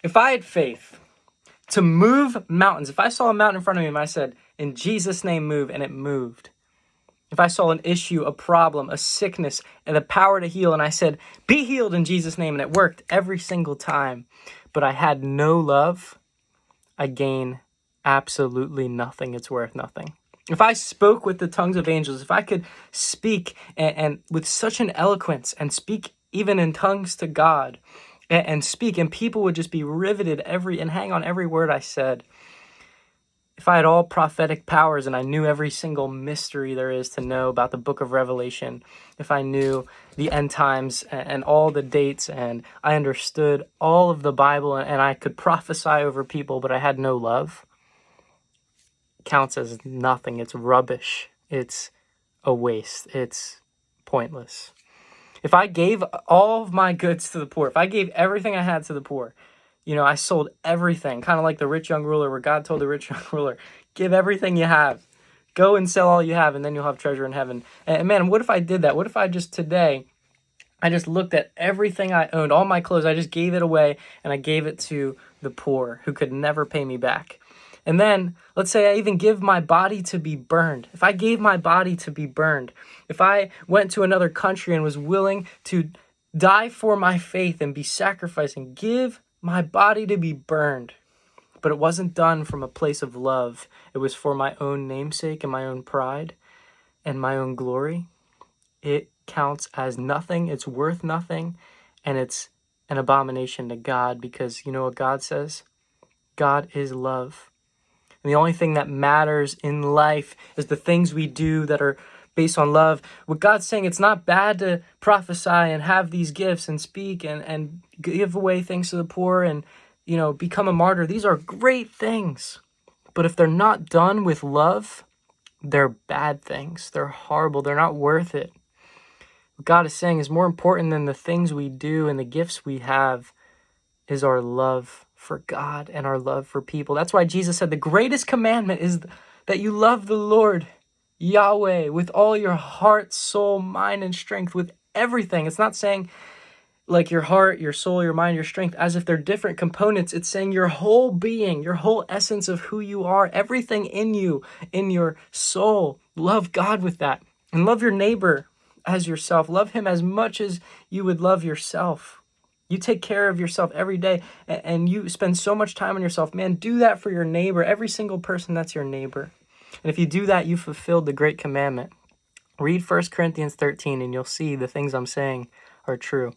If I had faith to move mountains, if I saw a mountain in front of me and I said, in Jesus' name, move, and it moved. If I saw an issue, a problem, a sickness, and the power to heal, and I said, be healed in Jesus' name, and it worked every single time, but I had no love, I gain absolutely nothing. It's worth nothing. If I spoke with the tongues of angels, if I could speak and with such an eloquence and speak even in tongues to God and speak, and people would just be riveted and hang on every word I said. If I had all prophetic powers and I knew every single mystery there is to know about the book of Revelation, if I knew the end times and all the dates, and I understood all of the Bible and I could prophesy over people, but I had no love, it counts as nothing. It's rubbish. It's a waste. It's pointless. If I gave all of my goods to the poor, if I gave everything I had to the poor, I sold everything, kind of like the rich young ruler, where God told the rich young ruler, give everything you have, go and sell all you have, and then you'll have treasure in heaven. And man, what if I did that? What if I just today, I just looked at everything I owned, all my clothes, I just gave it away, and I gave it to the poor who could never pay me back. And then, let's say I even give my body to be burned. If I gave my body to be burned, if I went to another country and was willing to die for my faith and be sacrificing, give my body to be burned, but it wasn't done from a place of love. It was for my own namesake and my own pride and my own glory. It counts as nothing. It's worth nothing. And it's an abomination to God, because you know what God says? God is love. And the only thing that matters in life is the things we do that are based on love. What God's saying, it's not bad to prophesy and have these gifts and speak and give away things to the poor and, become a martyr. These are great things. But if they're not done with love, they're bad things. They're horrible. They're not worth it. What God is saying is more important than the things we do and the gifts we have is our love for God and our love for people. That's why Jesus said the greatest commandment is that you love the Lord Yahweh with all your heart, soul, mind, and strength, with everything. It's not saying like your heart, your soul, your mind, your strength, as if they're different components. It's saying your whole being, your whole essence of who you are, everything in you, in your soul. Love God with that. And love your neighbor as yourself. Love him as much as you would love yourself. You take care of yourself every day and you spend so much time on yourself. Man, do that for your neighbor, every single person that's your neighbor. And if you do that, you fulfilled the great commandment. Read 1 Corinthians 13 and you'll see the things I'm saying are true.